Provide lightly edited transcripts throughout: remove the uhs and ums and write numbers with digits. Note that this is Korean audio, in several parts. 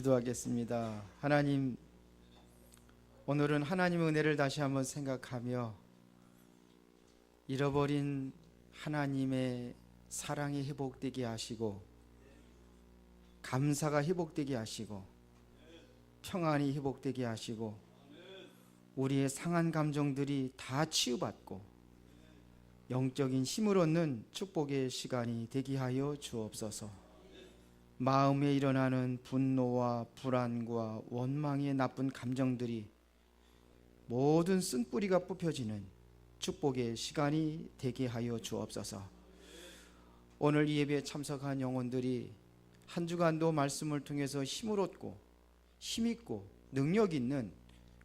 기도하겠습니다. 하나님, 오늘은 하나님의 은혜를 다시 한번 생각하며 잃어버린 하나님의 사랑이 회복되게 하시고, 감사가 회복되게 하시고, 평안이 회복되게 하시고, 우리의 상한 감정들이 다 치유받고 영적인 힘을 얻는 축복의 시간이 되게 하여 주옵소서. 마음에 일어나는 분노와 불안과 원망의 나쁜 감정들이 모든 쓴뿌리가 뽑혀지는 축복의 시간이 되게 하여 주옵소서. 오늘 이 예배에 참석한 영혼들이 한 주간도 말씀을 통해서 힘을 얻고 힘있고 능력 있는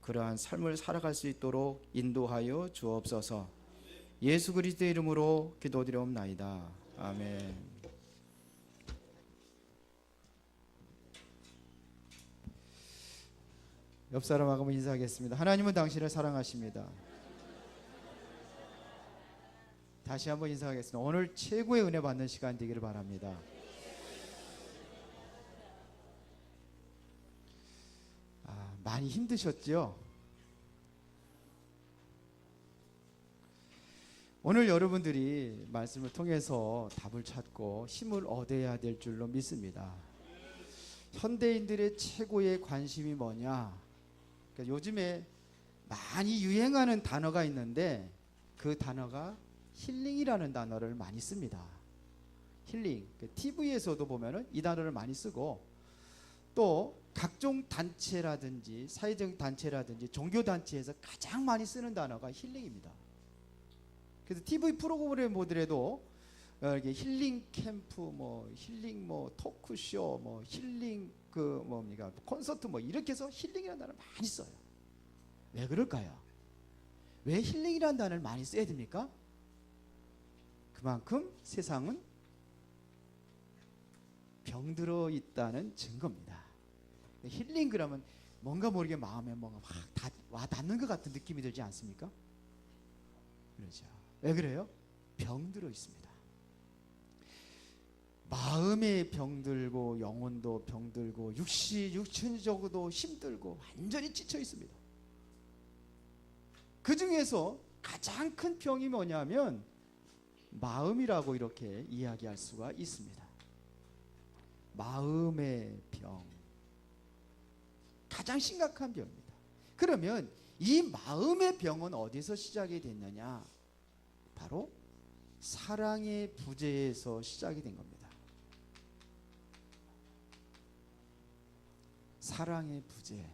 그러한 삶을 살아갈 수 있도록 인도하여 주옵소서. 예수 그리스도의 이름으로 기도드리옵나이다. 아멘. 옆 사람하고 인사하겠습니다. 하나님은 당신을 사랑하십니다. 다시 한번 인사하겠습니다. 오늘 최고의 은혜 받는 시간 되기를 바랍니다. 많이 힘드셨죠? 오늘 여러분들이 말씀을 통해서 답을 찾고 힘을 얻어야 될 줄로 믿습니다. 현대인들의 최고의 관심이 뭐냐? 그러니까 요즘에 많이 유행하는 단어가 있는데 그 단어가 힐링이라는 단어를 많이 씁니다. 힐링. TV에서도 보면은 이 단어를 많이 쓰고, 또 각종 단체라든지 사회적 단체라든지 종교 단체에서 가장 많이 쓰는 단어가 힐링입니다. 그래서 TV 프로그램 보더라도 이렇게 힐링 캠프, 뭐 힐링 뭐 토크쇼, 뭐 힐링 그 뭡니까 콘서트 뭐 이렇게 해서 힐링이라는 단어를 많이 써요. 왜 그럴까요? 왜 힐링이라는 단어를 많이 써야 됩니까? 그만큼 세상은 병들어 있다는 증거입니다. 힐링 그러면 뭔가 모르게 마음에 뭔가 막 와닿는 것 같은 느낌이 들지 않습니까? 그렇죠. 왜 그래요? 병들어 있습니다. 마음에 병들고 영혼도 병들고 육신적으로도 힘들고 완전히 지쳐 있습니다. 그 중에서 가장 큰 병이 뭐냐면 마음이라고 이렇게 이야기할 수가 있습니다. 마음의 병, 가장 심각한 병입니다. 그러면 이 마음의 병은 어디서 시작이 됐느냐? 바로 사랑의 부재에서 시작이 된 겁니다. 사랑의 부재.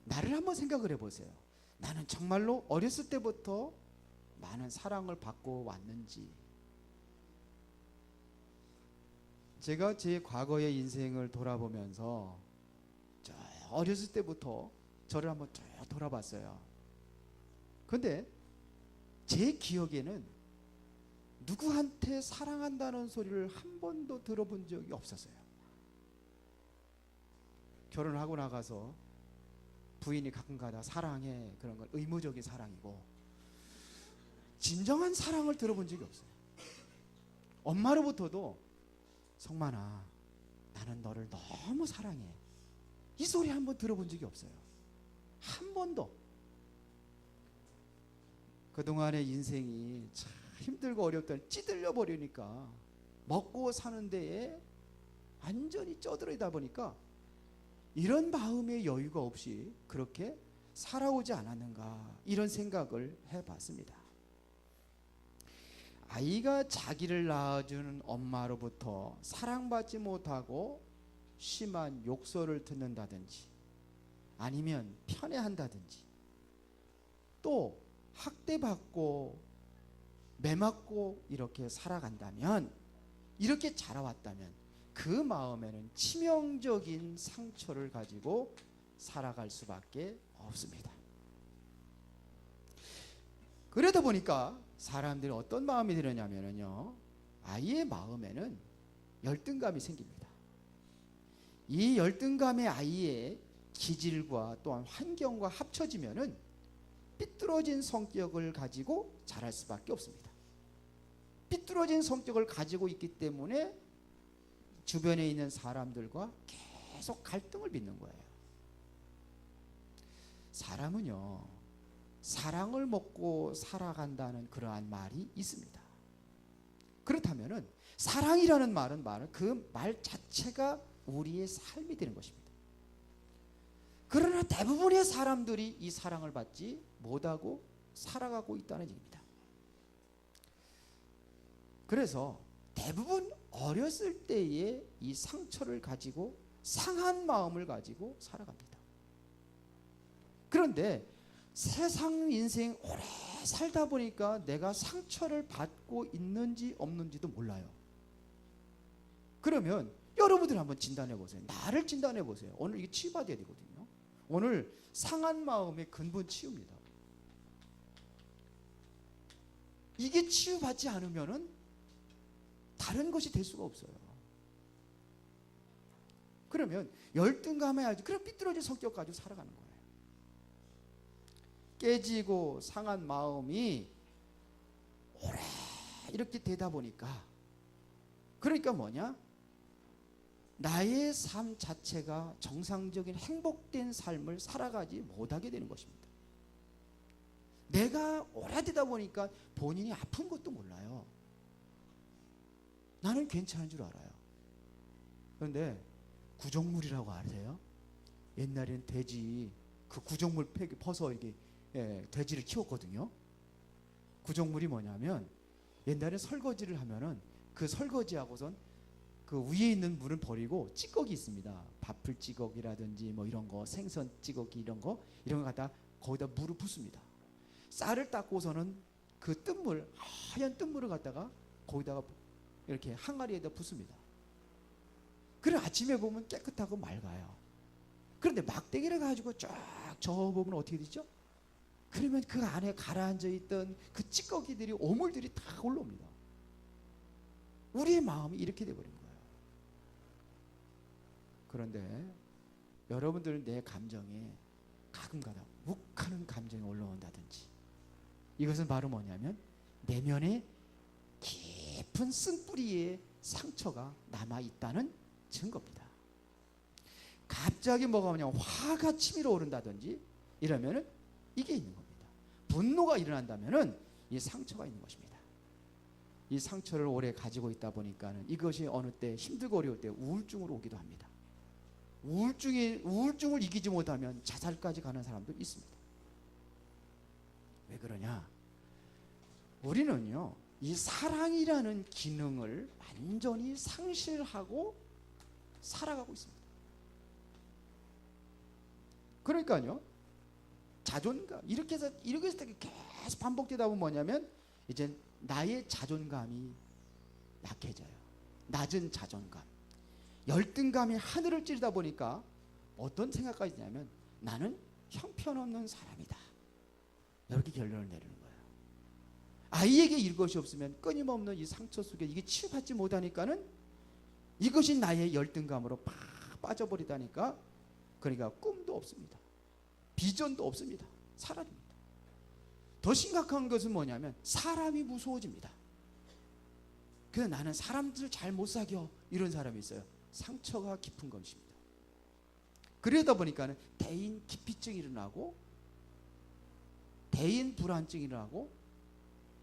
나를 한번 생각을 해보세요. 나는 정말로 어렸을 때부터 많은 사랑을 받고 왔는지. 제가 제 과거의 인생을 돌아보면서 어렸을 때부터 저를 한번 쭉 돌아봤어요. 근데 제 기억에는 누구한테 사랑한다는 소리를 한 번도 들어본 적이 없었어요. 결혼을 하고 나가서 부인이 가끔가다 사랑해 그런 건 의무적인 사랑이고, 진정한 사랑을 들어본 적이 없어요. 엄마로부터도 성만아, 나는 너를 너무 사랑해, 이 소리 한 번 들어본 적이 없어요. 한 번도. 그동안의 인생이 참 힘들고 어렵다 찌들려 버리니까 먹고 사는 데에 완전히 쩌들어다 보니까 이런 마음의 여유가 없이 그렇게 살아오지 않았는가, 이런 생각을 해봤습니다. 아이가 자기를 낳아주는 엄마로부터 사랑받지 못하고 심한 욕설을 듣는다든지 아니면 편애한다든지 또 학대받고 매맞고 이렇게 살아간다면, 이렇게 자라왔다면 그 마음에는 치명적인 상처를 가지고 살아갈 수밖에 없습니다. 그러다 보니까 사람들이 어떤 마음이 들었냐면요, 아이의 마음에는 열등감이 생깁니다. 이 열등감의 아이의 기질과 또한 환경과 합쳐지면은 삐뚤어진 성격을 가지고 자랄 수밖에 없습니다. 삐뚤어진 성격을 가지고 있기 때문에 주변에 있는 사람들과 계속 갈등을 빚는 거예요. 사람은요, 사랑을 먹고 살아간다는 그러한 말이 있습니다. 그렇다면은 사랑이라는 말은 그 말 자체가 우리의 삶이 되는 것입니다. 그러나 대부분의 사람들이 이 사랑을 받지 못하고 살아가고 있다는 얘기입니다. 그래서 대부분 어렸을 때에 이 상처를 가지고 상한 마음을 가지고 살아갑니다. 그런데 세상 인생 오래 살다 보니까 내가 상처를 받고 있는지 없는지도 몰라요. 그러면 여러분들 한번 진단해 보세요. 나를 진단해 보세요. 오늘 이게 치유받아야 되거든요. 오늘 상한 마음의 근본 치유입니다. 이게 치유받지 않으면은 다른 것이 될 수가 없어요. 그러면 열등감해야지. 그럼 삐뚤어진 성격 가지고 살아가는 거예요. 깨지고 상한 마음이 오래 이렇게 되다 보니까, 그러니까 뭐냐? 나의 삶 자체가 정상적인 행복된 삶을 살아가지 못하게 되는 것입니다. 내가 오래되다 보니까 본인이 아픈 것도 몰라요. 나는 괜찮은 줄 알아요. 그런데 구정물이라고 아세요? 옛날에는 돼지 그 구정물 팩 퍼서 이렇게 돼지를 키웠거든요. 구정물이 뭐냐면 옛날에 설거지를 하면은 그 설거지하고선 그 위에 있는 물을 버리고 찌꺼기 있습니다. 밥풀 찌꺼기라든지 뭐 이런 거, 생선 찌꺼기 이런 거 갖다 거기다 물을 붓습니다. 쌀을 닦고서는 그 뜬물, 하얀 뜬물을 갖다가 거기다가 이렇게 항아리에다 붓습니다. 그래 아침에 보면 깨끗하고 맑아요. 그런데 막대기를 가지고 쫙 저어보면 어떻게 되죠? 그러면 그 안에 가라앉아 있던 그 찌꺼기들이, 오물들이 다 올라옵니다. 우리의 마음이 이렇게 돼버린 거예요. 그런데 여러분들 내 감정에 가끔가다 욱하는 감정이 올라온다든지, 이것은 바로 뭐냐면 내면에 깊은 쓴뿌리의 상처가 남아있다는 증거입니다. 갑자기 뭐가 오냐면 화가 치밀어 오른다든지 이러면은 이게 있는 겁니다. 분노가 일어난다면은 이 상처가 있는 것입니다. 이 상처를 오래 가지고 있다 보니까는 이것이 어느 때 힘들고 어려울 때 우울증으로 오기도 합니다. 우울증을 이기지 못하면 자살까지 가는 사람도 있습니다. 왜 그러냐? 우리는요, 이 사랑이라는 기능을 완전히 상실하고 살아가고 있습니다. 그러니까요, 자존감, 이렇게 해서 계속 반복되다 보면 뭐냐면 이제 나의 자존감이 약해져요. 낮은 자존감, 열등감이 하늘을 찌르다 보니까 어떤 생각까지 드냐면 나는 형편없는 사람이다, 이렇게 결론을 내리는 거예요. 아이에게 이것이 없으면 끊임없는 이 상처 속에 이게 치유받지 못하니까는 이것이 나의 열등감으로 팍 빠져버리다니까, 그러니까 꿈도 없습니다. 비전도 없습니다. 사라집니다. 더 심각한 것은 뭐냐면 사람이 무서워집니다. 그래서 나는 사람들 잘 못 사겨, 이런 사람이 있어요. 상처가 깊은 것입니다. 그러다 보니까는 대인 기피증이 일어나고 대인 불안증이 일어나고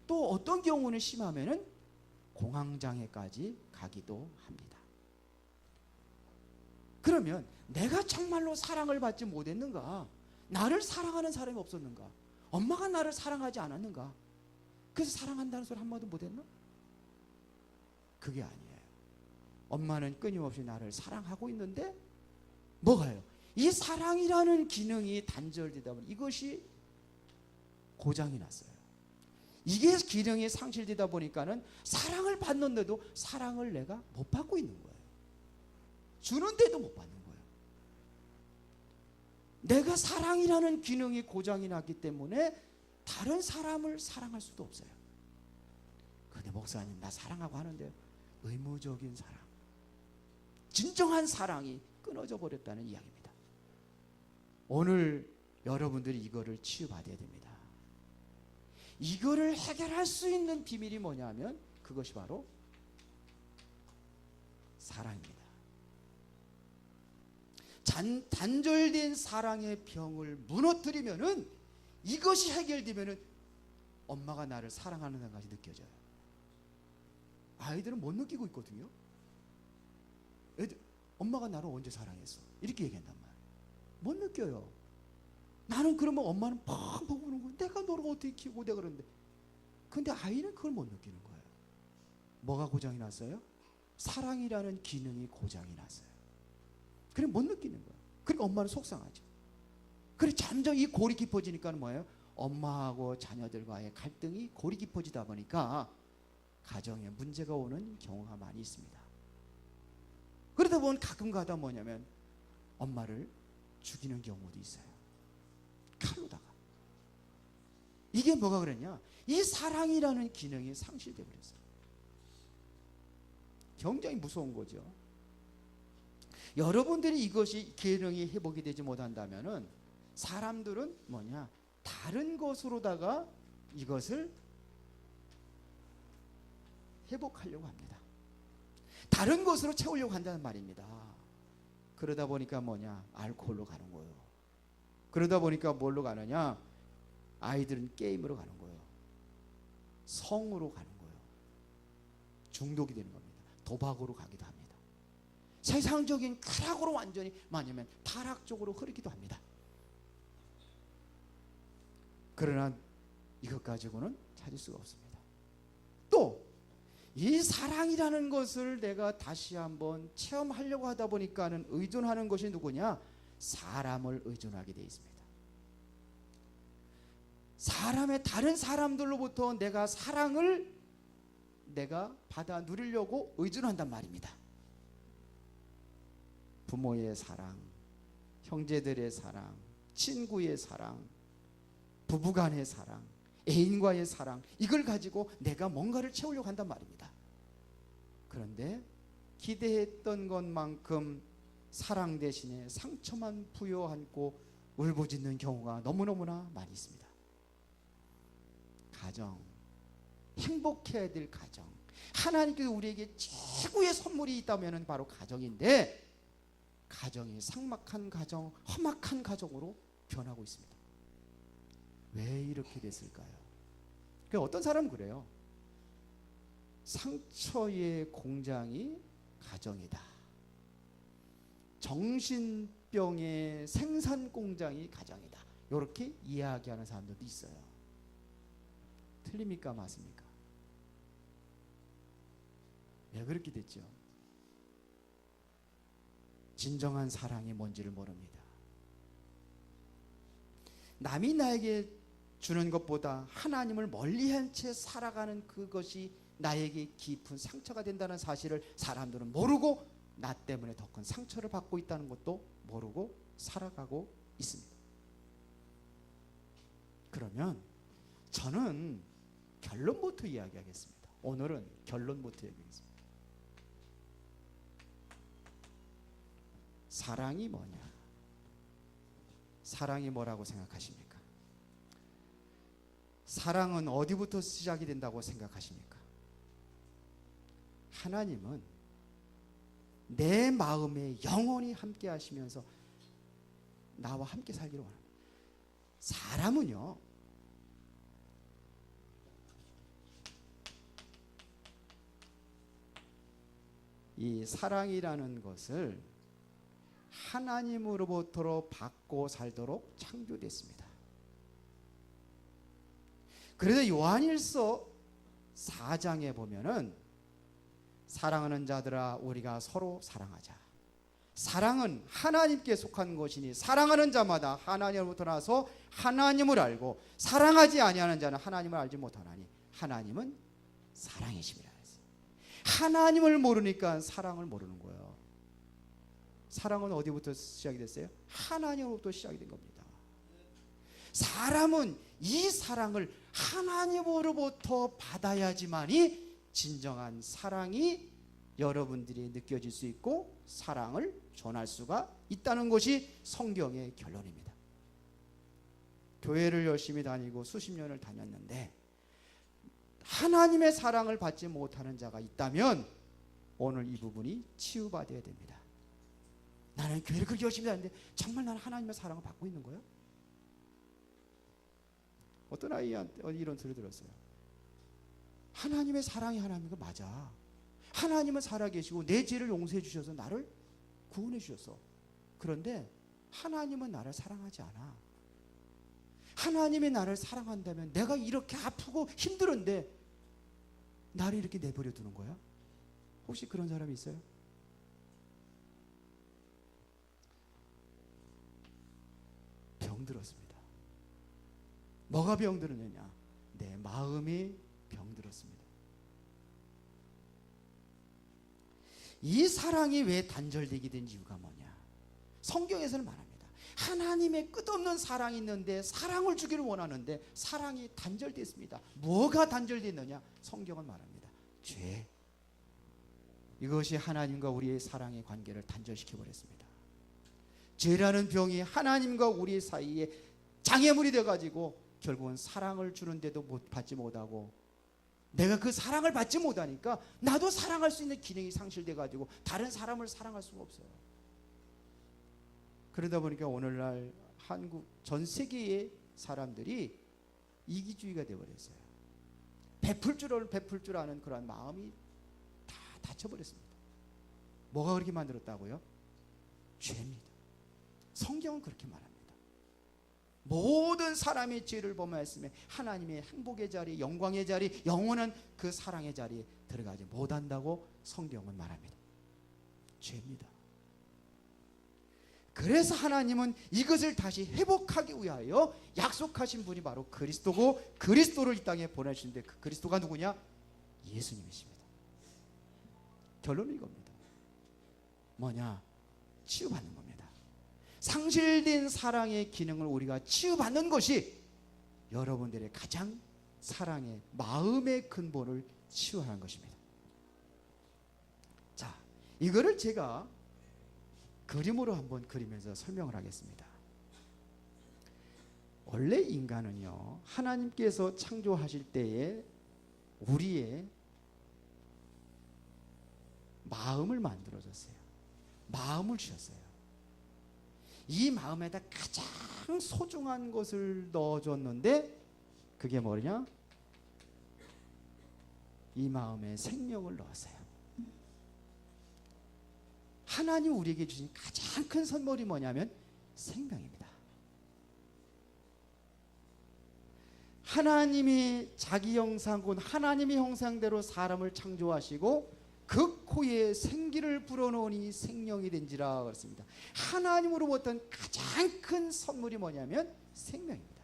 또 어떤 경우는 심하면은 공황장애까지 가기도 합니다. 그러면 내가 정말로 사랑을 받지 못했는가? 나를 사랑하는 사람이 없었는가? 엄마가 나를 사랑하지 않았는가? 그래서 사랑한다는 소리 한마디도 못했나? 그게 아니에요. 엄마는 끊임없이 나를 사랑하고 있는데 뭐가요? 이 사랑이라는 기능이 단절되다 보니 이것이 고장이 났어요. 이게 기능이 상실되다 보니까는 사랑을 받는데도 사랑을 내가 못 받고 있는 거예요. 주는데도 못 받는 거예요. 내가 사랑이라는 기능이 고장이 났기 때문에 다른 사람을 사랑할 수도 없어요. 근데 목사님, 나 사랑하고 하는데 의무적인 사랑, 진정한 사랑이 끊어져 버렸다는 이야기입니다. 오늘 여러분들이 이거를 치유받아야 됩니다. 이거를 해결할 수 있는 비밀이 뭐냐면 그것이 바로 사랑입니다. 단절된 사랑의 병을 무너뜨리면은, 이것이 해결되면은 엄마가 나를 사랑하는 것이 느껴져요. 아이들은 못 느끼고 있거든요. 엄마가 나를 언제 사랑했어? 이렇게 얘기한단 말이에요. 못 느껴요. 나는 그러면 엄마는 팍 보고는 거예요. 내가 너를 어떻게 키우고 내가 그러는데. 근데 아이는 그걸 못 느끼는 거예요. 뭐가 고장이 났어요? 사랑이라는 기능이 고장이 났어요. 그래 못 느끼는 거예요. 그러니까 엄마는 속상하죠. 그래 점점 이 골이 깊어지니까 뭐예요? 엄마하고 자녀들과의 갈등이 골이 깊어지다 보니까 가정에 문제가 오는 경우가 많이 있습니다. 그러다 보면 가끔 가다 뭐냐면 엄마를 죽이는 경우도 있어요. 칼로다가. 이게 뭐가 그랬냐? 이 사랑이라는 기능이 상실되어 버렸어요. 굉장히 무서운 거죠. 여러분들이 이것이 기능이 회복이 되지 못한다면은 사람들은 뭐냐? 다른 것으로다가 이것을 회복하려고 합니다. 다른 것으로 채우려고 한다는 말입니다. 그러다 보니까 뭐냐? 알코올로 가는 거예요. 그러다 보니까 뭘로 가느냐? 아이들은 게임으로 가는 거예요. 성으로 가는 거예요. 중독이 되는 겁니다. 도박으로 가기도 합니다. 세상적인 쾌락으로 완전히 아니면 타락 쪽으로 흐르기도 합니다. 그러나 이것 가지고는 찾을 수가 없습니다. 또 이 사랑이라는 것을 내가 다시 한번 체험하려고 하다 보니까는 의존하는 것이 누구냐? 사람을 의존하게 되어 있습니다. 다른 사람들로부터 내가 사랑을 내가 받아 누리려고 의존한단 말입니다. 부모의 사랑, 형제들의 사랑, 친구의 사랑, 부부간의 사랑, 애인과의 사랑, 이걸 가지고 내가 뭔가를 채우려고 한단 말입니다. 그런데 기대했던 것만큼 사랑 대신에 상처만 부여안고 울부짖는 경우가 너무너무나 많이 있습니다. 가정, 행복해야 될 가정, 하나님께서 우리에게 최고의 선물이 있다면 바로 가정인데, 가정이 삭막한 가정, 험악한 가정으로 변하고 있습니다. 왜 이렇게 됐을까요? 어떤 사람은 그래요. 상처의 공장이 가정이다. 정신병의 생산 공장이 가정이다. 이렇게 이야기하는 사람들도 있어요. 틀립니까? 맞습니까? 왜 그렇게 됐죠? 진정한 사랑이 뭔지를 모릅니다. 남이 나에게 주는 것보다 하나님을 멀리한 채 살아가는 그것이 나에게 깊은 상처가 된다는 사실을 사람들은 모르고 나 때문에 더 큰 상처를 받고 있다는 것도 모르고 살아가고 있습니다. 그러면 저는 결론부터 이야기하겠습니다. 오늘은 결론부터 이야기하겠습니다. 사랑이 뭐냐? 사랑이 뭐라고 생각하십니까? 사랑은 어디부터 시작이 된다고 생각하십니까? 하나님은 내 마음에 영원히 함께 하시면서 나와 함께 살기를 원합니다. 사람은요, 이 사랑이라는 것을 하나님으로부터 받고 살도록 창조됐습니다. 그래서 요한일서 4장에 보면은 사랑하는 자들아 우리가 서로 사랑하자. 사랑은 하나님께 속한 것이니 사랑하는 자마다 하나님으로부터 나서 하나님을 알고 사랑하지 아니하는 자는 하나님을 알지 못하나니 하나님은 사랑이심이라 했어요. 하나님을 모르니까 사랑을 모르는 거예요. 사랑은 어디부터 시작이 됐어요? 하나님으로부터 시작이 된 겁니다. 사람은 이 사랑을 하나님으로부터 받아야지만이 진정한 사랑이 여러분들이 느껴질 수 있고 사랑을 전할 수가 있다는 것이 성경의 결론입니다. 교회를 열심히 다니고 수십 년을 다녔는데 하나님의 사랑을 받지 못하는 자가 있다면 오늘 이 부분이 치유받아야 됩니다. 나는 나는 교회를 그렇게 열심히 하는데 정말 나는 하나님의 사랑을 받고 있는 거야? 어떤 아이한테 이런 소리 들었어요. 하나님의 사랑이 하나님인 거 맞아. 하나님은 살아계시고 내 죄를 용서해 주셔서 나를 구원해 주셨어. 그런데 하나님은 나를 사랑하지 않아. 하나님이 나를 사랑한다면 내가 이렇게 아프고 힘들은데 나를 이렇게 내버려 두는 거야? 혹시 그런 사람이 있어요? 병들었습니다. 뭐가 병들었느냐? 내 마음이 병들었습니다. 이 사랑이 왜 단절되게 된 이유가 뭐냐? 성경에서는 말합니다. 하나님의 끝없는 사랑이 있는데 사랑을 주기를 원하는데 사랑이 단절됐습니다. 뭐가 단절됐느냐? 성경은 말합니다. 죄. 이것이 하나님과 우리의 사랑의 관계를 단절시켜버렸습니다. 죄라는 병이 하나님과 우리 사이에 장애물이 돼가지고 결국은 사랑을 주는데도 받지 못하고 내가 그 사랑을 받지 못하니까 나도 사랑할 수 있는 기능이 상실돼가지고 다른 사람을 사랑할 수가 없어요. 그러다 보니까 오늘날 한국 전 세계의 사람들이 이기주의가 되어버렸어요. 베풀 줄 아는 그런 마음이 다 닫혀버렸습니다. 뭐가 그렇게 만들었다고요? 죄입니다. 성경은 그렇게 말합니다. 모든 사람의 죄를 범하였으며 하나님의 행복의 자리, 영광의 자리, 영원한 그 사랑의 자리에 들어가지 못한다고 성경은 말합니다. 죄입니다. 그래서 하나님은 이것을 다시 회복하기 위하여 약속하신 분이 바로 그리스도고 그리스도를 이 땅에 보내주신데 그 그리스도가 누구냐? 예수님이십니다. 결론은 이겁니다. 뭐냐? 치유받는 겁니다. 상실된 사랑의 기능을 우리가 치유받는 것이 여러분들의 가장 사랑의 마음의 근본을 치유하는 것입니다. 자, 이거를 제가 그림으로 한번 그리면서 설명을 하겠습니다. 원래 인간은요, 하나님께서 창조하실 때에 우리의 마음을 만들어줬어요. 마음을 주셨어요. 이 마음에다 가장 소중한 것을 넣어줬는데 그게 뭐냐? 이 마음에 생명을 넣었어요. 하나님 우리에게 주신 가장 큰 선물이 뭐냐면 생명입니다. 하나님이 자기 형상군 하나님의 형상대로 사람을 창조하시고 그 코에 생기를 불어넣으니 생명이 된지라 그랬습니다. 하나님으로부터 가장 큰 선물이 뭐냐면 생명입니다.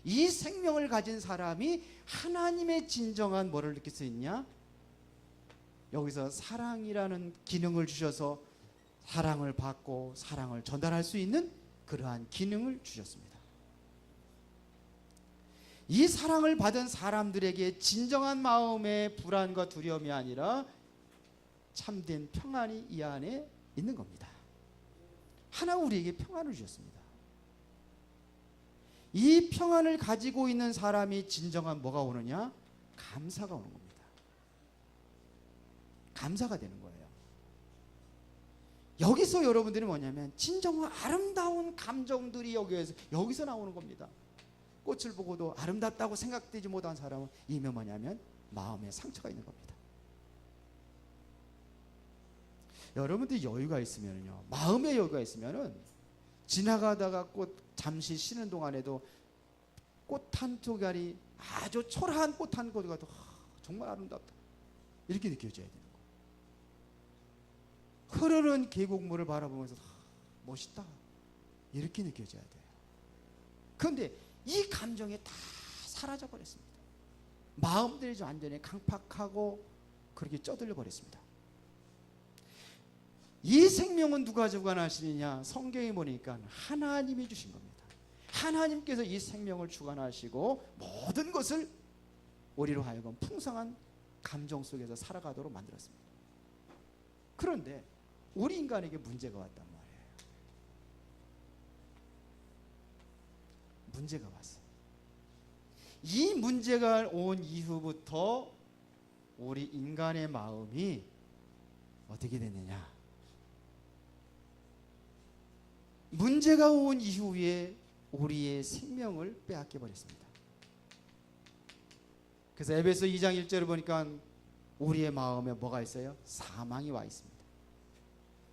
이 생명을 가진 사람이 하나님의 진정한 뭐를 느낄 수 있냐? 여기서 사랑이라는 기능을 주셔서 사랑을 받고 사랑을 전달할 수 있는 그러한 기능을 주셨습니다. 이 사랑을 받은 사람들에게 진정한 마음의 불안과 두려움이 아니라 참된 평안이 이 안에 있는 겁니다. 하나 우리에게 평안을 주셨습니다. 이 평안을 가지고 있는 사람이 진정한 뭐가 오느냐? 감사가 오는 겁니다. 감사가 되는 거예요. 여기서 여러분들이 뭐냐면 진정한 아름다운 감정들이 여기서 나오는 겁니다. 꽃을 보고도 아름답다고 생각되지 못한 사람은 이면 뭐냐면 마음에 상처가 있는 겁니다. 여러분들이 여유가 있으면요, 마음의 여유가 있으면은 지나가다가 꽃 잠시 쉬는 동안에도 꽃 한 조각이 아주 초라한 꽃 한 조각이 가도 정말 아름답다 이렇게 느껴져야 돼요. 흐르는 계곡물을 바라보면서 멋있다 이렇게 느껴져야 돼요. 그런데 이 감정이 다 사라져 버렸습니다. 마음들이 완전히 강팍하고 그렇게 쪄들려 버렸습니다. 이 생명은 누가 주관하시느냐? 성경에 보니까 하나님이 주신 겁니다. 하나님께서 이 생명을 주관하시고 모든 것을 우리로 하여금 풍성한 감정 속에서 살아가도록 만들었습니다. 그런데 우리 인간에게 문제가 왔단 말이에요. 문제가 왔어요. 이 문제가 온 이후부터 우리 인간의 마음이 어떻게 됐느냐? 문제가 온 이후에 우리의 생명을 빼앗겨 버렸습니다. 그래서 에베소 2장 1절을 보니까 우리의 마음에 뭐가 있어요? 사망이 와 있습니다.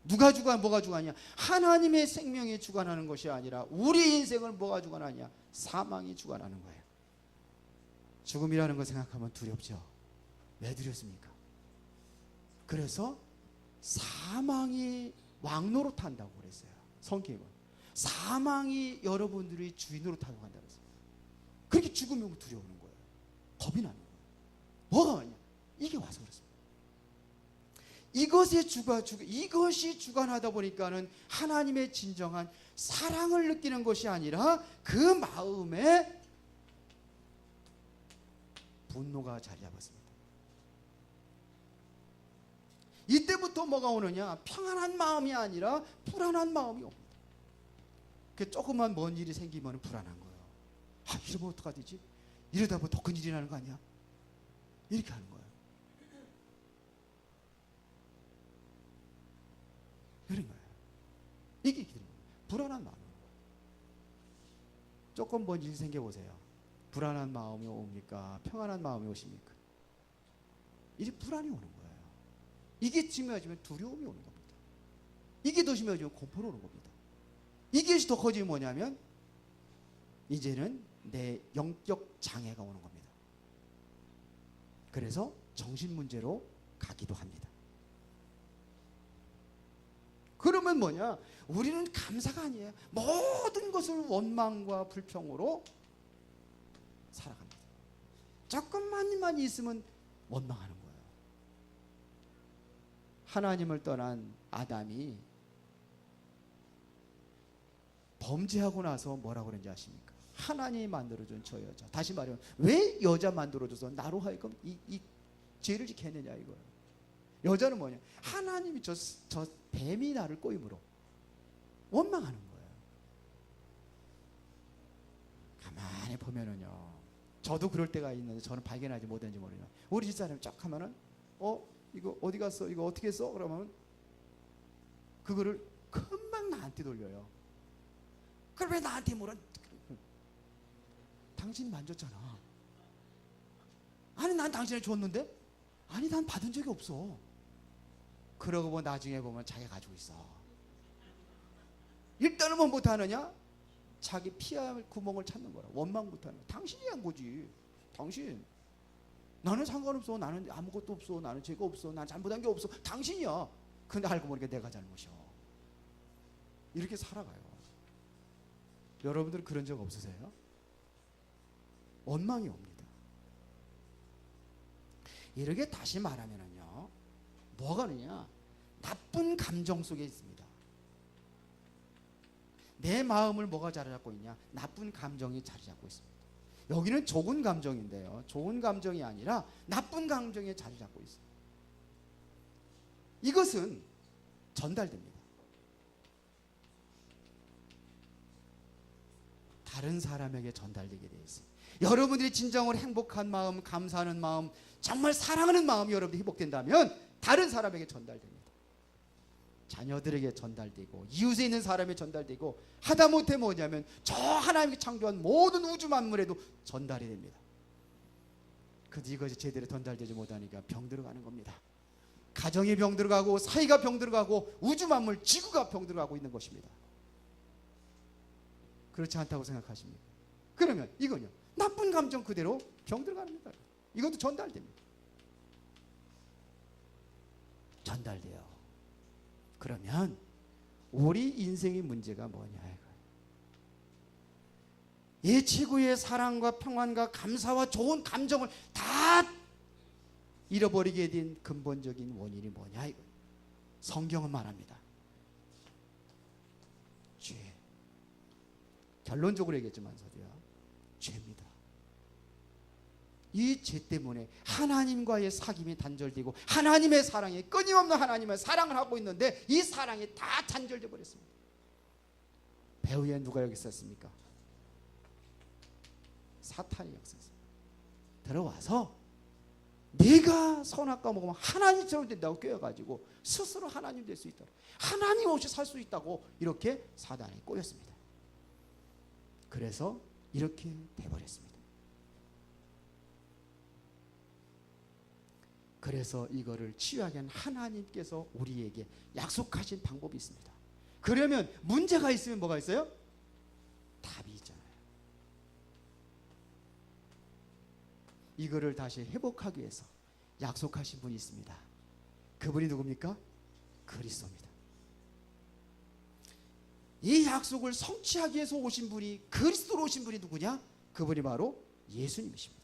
누가 뭐가 주관하냐? 하나님의 생명이 주관하는 것이 아니라 우리 인생을 뭐가 주관하냐? 사망이 주관하는 거예요. 죽음이라는 걸 생각하면 두렵죠. 왜 두렵습니까? 그래서 사망이 왕노릇한다고 그랬어요. 성경은 사망이 여러분들이 주인으로 타고 간다고 했어요. 그렇게 죽으면 두려우는 거예요. 겁이 나는 거예요. 뭐가 왔냐? 이게 와서 그렇습니다. 이것이 주관하다 보니까는 하나님의 진정한 사랑을 느끼는 것이 아니라 그 마음에 분노가 자리 잡았습니다. 이때부터 뭐가 오느냐? 평안한 마음이 아니라 불안한 마음이 옵니다. 그 조그만 먼 일이 생기면 불안한 거예요. 이러면 어떡하지? 이러다 보면 더 큰 일이 나는 거 아니야? 이렇게 하는 거예요. 그런 거예요. 이게 불안한 마음. 조금 먼 일이 생겨보세요. 불안한 마음이 옵니까? 평안한 마음이 오십니까? 이제 불안이 오는 거예요. 이게 심해지면 두려움이 오는 겁니다. 이게 더 심해지면 공포로 오는 겁니다. 이게 더 커지면 뭐냐면 이제는 내 영적 장애가 오는 겁니다. 그래서 정신문제로 가기도 합니다. 그러면 뭐냐? 우리는 감사가 아니에요. 모든 것을 원망과 불평으로 살아갑니다. 조금만 있으면 원망하는 거예요. 하나님을 떠난 아담이 범죄하고 나서 뭐라고 그런지 아십니까? 하나님이 만들어준 저 여자. 다시 말하면 왜 여자 만들어줘서 나로 하여금 이 죄를 지게 했느냐 이거예요. 여자는 뭐냐? 하나님이 저 뱀이 나를 꼬임으로 원망하는 거예요. 가만히 보면은요. 저도 그럴 때가 있는데 저는 발견하지 못했는지 모르겠어요. 우리 집사람이 쫙 하면은 이거 어디 갔어? 이거 어떻게 했어? 그러면 그거를 금방 나한테 돌려요. 그걸 왜 나한테 물어? 당신 만졌잖아. 아니 난 당신을 줬는데? 아니 난 받은 적이 없어. 그러고 보면 나중에 보면 자기가 가지고 있어. 일단은 뭐 못하느냐? 자기 피할 구멍을 찾는 거라. 원망부터 하는 거야. 당신이 한 거지. 당신. 나는 상관없어. 나는 아무것도 없어. 나는 죄가 없어. 난 잘못한 게 없어. 당신이야. 근데 알고 보니까 내가 잘못이야. 이렇게 살아가요. 여러분들 그런 적 없으세요? 원망이 옵니다. 이렇게 다시 말하면은요, 뭐가 그러냐? 나쁜 감정 속에 있습니다. 내 마음을 뭐가 자리 잡고 있냐? 나쁜 감정이 자리 잡고 있습니다. 여기는 좋은 감정인데요, 좋은 감정이 아니라 나쁜 감정이 자리 잡고 있어요. 이것은 전달됩니다. 다른 사람에게 전달되게 되어 있어요. 여러분들이 진정으로 행복한 마음, 감사하는 마음, 정말 사랑하는 마음이 여러분이 회복된다면 다른 사람에게 전달됩니다. 자녀들에게 전달되고 이웃에 있는 사람에게 전달되고 하다못해 뭐냐면 저 하나님이 창조한 모든 우주 만물에도 전달이 됩니다. 그런데 이것이 제대로 전달되지 못하니까 병 들어가는 겁니다. 가정이 병 들어가고 사회가 병 들어가고 우주 만물 지구가 병 들어가고 있는 것입니다. 그렇지 않다고 생각하십니까? 그러면 이건요, 나쁜 감정 그대로 병 들어가는 겁니다. 이것도 전달됩니다. 전달돼요. 그러면 우리 인생의 문제가 뭐냐 이거예요. 이 지구의 사랑과 평안과 감사와 좋은 감정을 다 잃어버리게 된 근본적인 원인이 뭐냐 이거예요. 성경은 말합니다. 죄. 결론적으로 얘기했지만서도요, 죄입니다. 이 죄 때문에 하나님과의 사귐이 단절되고 하나님의 사랑에 끊임없는 하나님의 사랑을 하고 있는데 이 사랑이 다 단절돼 버렸습니다. 배후에 누가 여기 있었습니까? 사탄이 여기 있었습니다. 들어와서 내가 선악과 먹으면 하나님처럼 된다고 꿰어가지고 스스로 하나님 될 수 있다, 하나님 없이 살 수 있다고 이렇게 사단에 꼬였습니다. 그래서 이렇게 돼버렸습니다. 그래서 이거를 치유하기 위한 하나님께서 우리에게 약속하신 방법이 있습니다. 그러면 문제가 있으면 뭐가 있어요? 답이 있잖아요. 이거를 다시 회복하기 위해서 약속하신 분이 있습니다. 그분이 누굽니까? 그리스도입니다. 이 약속을 성취하기 위해서 오신 분이, 그리스도로 오신 분이 누구냐? 그분이 바로 예수님이십니다.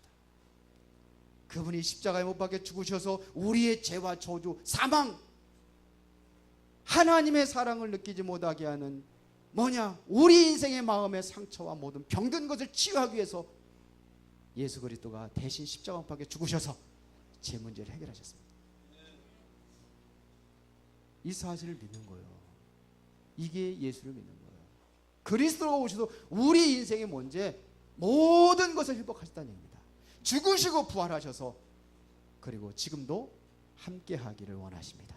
그분이 십자가에 못 박혀 죽으셔서 우리의 죄와 저주, 사망, 하나님의 사랑을 느끼지 못하게 하는 뭐냐? 우리 인생의 마음의 상처와 모든 병든 것을 치유하기 위해서 예수 그리스도가 대신 십자가 못 박혀 죽으셔서 제 문제를 해결하셨습니다. 이 사실을 믿는 거예요. 이게 예수를 믿는 거예요. 그리스도가 오셔서 우리 인생의 문제, 모든 것을 회복하셨다는 얘기입니다. 죽으시고 부활하셔서 그리고 지금도 함께 하기를 원하십니다.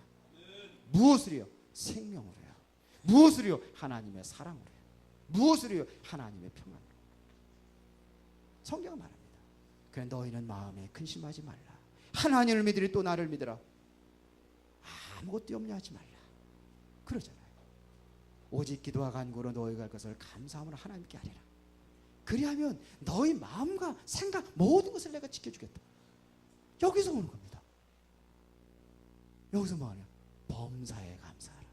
무엇을요? 생명으로요. 무엇을요? 하나님의 사랑으로요. 무엇을요? 하나님의 평안으로. 성경은 말합니다. 그래, 너희는 마음에 근심하지 말라. 하나님을 믿으리 또 나를 믿으라. 아무것도 염려하지 말라. 그러잖아요. 오직 기도와 간구로 너희가 할 것을 감사함으로 하나님께 하리라. 그리하면 너희 마음과 생각 모든 것을 내가 지켜주겠다. 여기서 오는 겁니다. 여기서 뭐하냐? 범사에 감사하라.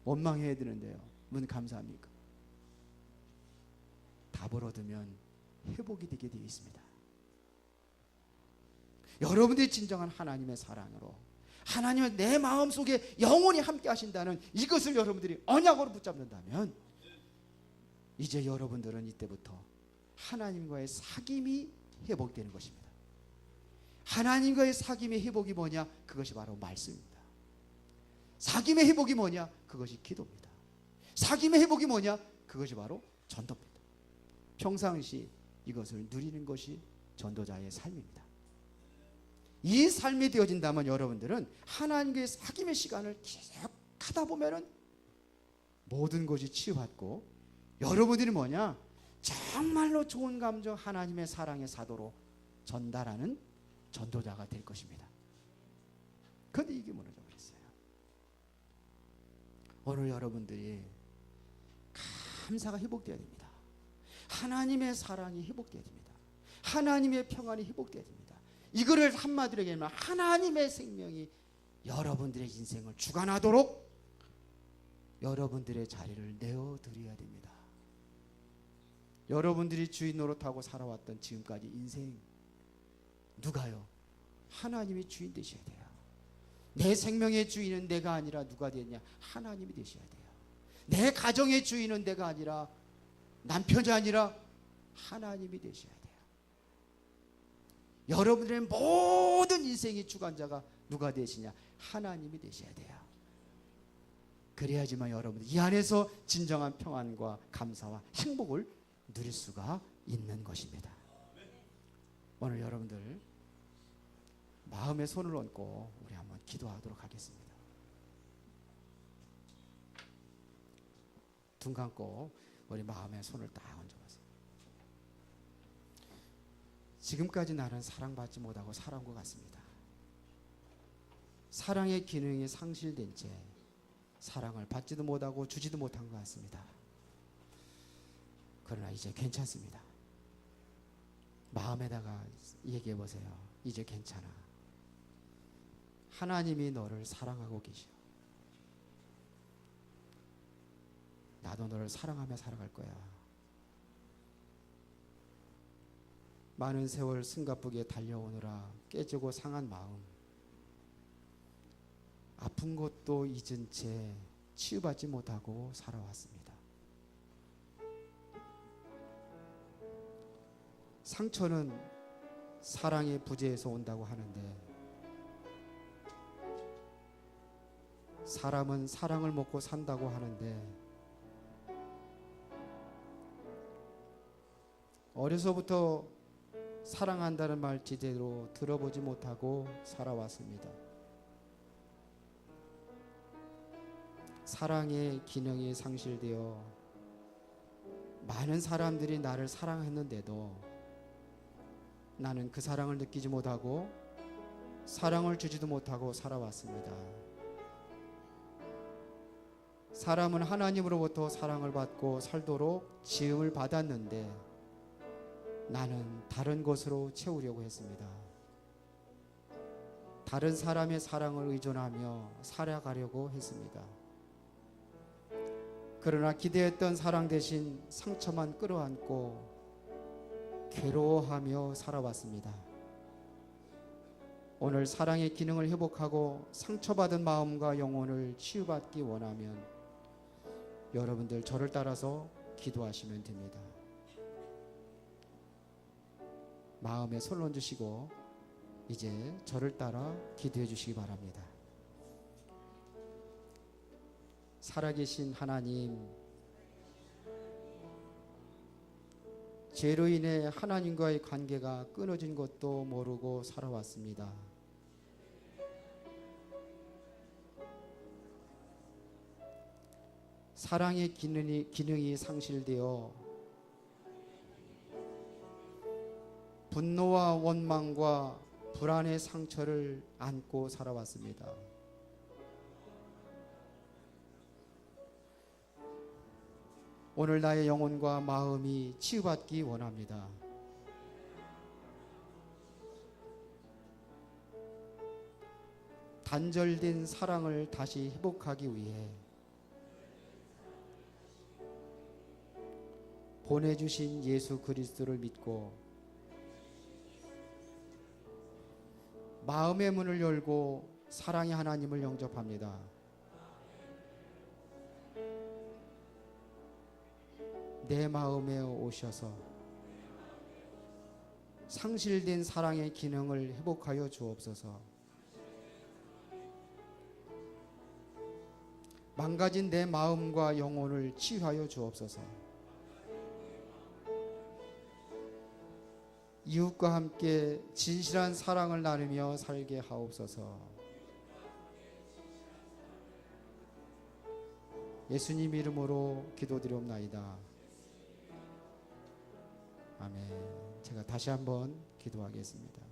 원망해야 되는데요, 문 감사합니까? 답을 얻으면 회복이 되게 되어 있습니다. 여러분들이 진정한 하나님의 사랑으로, 하나님은 내 마음속에 영원히 함께 하신다는 이것을 여러분들이 언약으로 붙잡는다면 이제 여러분들은 이때부터 하나님과의 사귐이 회복되는 것입니다. 하나님과의 사귐의 회복이 뭐냐? 그것이 바로 말씀입니다. 사귐의 회복이 뭐냐? 그것이 기도입니다. 사귐의 회복이 뭐냐? 그것이 바로 전도입니다. 평상시 이것을 누리는 것이 전도자의 삶입니다. 이 삶이 되어진다면 여러분들은 하나님과의 사귐의 시간을 계속 하다 보면은 모든 것이 치유받고 여러분들이 뭐냐? 정말로 좋은 감정, 하나님의 사랑의 사도로 전달하는 전도자가 될 것입니다. 그런데 이게 무너져 버렸어요. 오늘 여러분들이 감사가 회복되어야 됩니다. 하나님의 사랑이 회복되어야 됩니다. 하나님의 평안이 회복되어야 됩니다. 이거를 한마디로 얘기하면 하나님의 생명이 여러분들의 인생을 주관하도록 여러분들의 자리를 내어드려야 됩니다. 여러분들이 주인 노릇하고 살아왔던 지금까지 인생, 누가요? 하나님이 주인 되셔야 돼요. 내 생명의 주인은 내가 아니라 누가 되냐? 하나님이 되셔야 돼요. 내 가정의 주인은 내가 아니라, 남편이 아니라 하나님이 되셔야 돼요. 여러분들의 모든 인생의 주관자가 누가 되시냐? 하나님이 되셔야 돼요. 그래야지만 여러분들 이 안에서 진정한 평안과 감사와 행복을 누릴 수가 있는 것입니다. 오늘 여러분들 마음에 손을 얹고 우리 한번 기도하도록 하겠습니다. 눈 감고 우리 마음에 손을 딱 얹어보세요. 지금까지 나는 사랑받지 못하고 살아온 것 같습니다. 사랑의 기능이 상실된 채 사랑을 받지도 못하고 주지도 못한 것 같습니다. 그러나 이제 괜찮습니다. 마음에다가 얘기해 보세요. 이제 괜찮아. 하나님이 너를 사랑하고 계셔. 나도 너를 사랑하며 살아갈 거야. 많은 세월 숨가쁘게 달려오느라 깨지고 상한 마음, 아픈 것도 잊은 채 치유받지 못하고 살아왔습니다. 상처는 사랑의 부재에서 온다고 하는데 사람은 사랑을 먹고 산다고 하는데 어려서부터 사랑한다는 말 제대로 들어보지 못하고 살아왔습니다. 사랑의 기능이 상실되어 많은 사람들이 나를 사랑했는데도 나는 그 사랑을 느끼지 못하고 사랑을 주지도 못하고 살아왔습니다. 사람은 하나님으로부터 사랑을 받고 살도록 지음을 받았는데 나는 다른 것으로 채우려고 했습니다. 다른 사람의 사랑을 의존하며 살아가려고 했습니다. 그러나 기대했던 사랑 대신 상처만 끌어안고 괴로워하며 살아왔습니다. 오늘 사랑의 기능을 회복하고 상처받은 마음과 영혼을 치유받기 원하면 여러분들 저를 따라서 기도하시면 됩니다. 마음에 손 얹으시고 이제 저를 따라 기도해 주시기 바랍니다. 살아계신 하나님, 죄로 인해 하나님과의 관계가 끊어진 것도 모르고 살아왔습니다. 사랑의 기능이 상실되어 분노와 원망과 불안의 상처를 안고 살아왔습니다. 오늘 나의 영혼과 마음이 치유받기 원합니다. 단절된 사랑을 다시 회복하기 위해 보내주신 예수 그리스도를 믿고 마음의 문을 열고 사랑의 하나님을 영접합니다. 내 마음에 오셔서 상실된 사랑의 기능을 회복하여 주옵소서. 망가진 내 마음과 영혼을 치유하여 주옵소서. 이웃과 함께 진실한 사랑을 나누며 살게 하옵소서. 예수님 이름으로 기도드리옵나이다. 아멘. 제가 다시 한번 기도하겠습니다.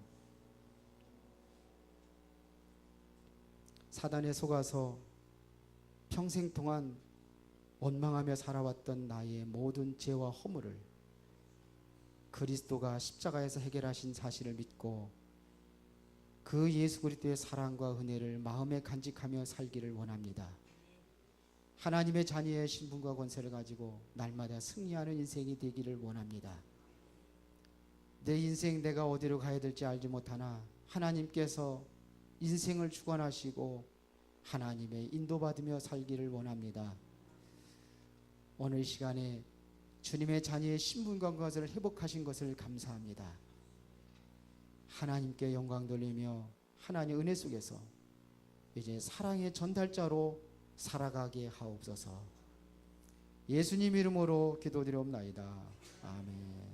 사단에 속아서 평생 동안 원망하며 살아왔던 나의 모든 죄와 허물을 그리스도가 십자가에서 해결하신 사실을 믿고 그 예수 그리스도의 사랑과 은혜를 마음에 간직하며 살기를 원합니다. 하나님의 자녀의 신분과 권세를 가지고 날마다 승리하는 인생이 되기를 원합니다. 내 인생 내가 어디로 가야 될지 알지 못하나 하나님께서 인생을 주관하시고 하나님의 인도받으며 살기를 원합니다. 오늘 시간에 주님의 자녀의 신분과 것을 회복하신 것을 감사합니다. 하나님께 영광 돌리며 하나님의 은혜 속에서 이제 사랑의 전달자로 살아가게 하옵소서. 예수님 이름으로 기도드리옵나이다. 아멘.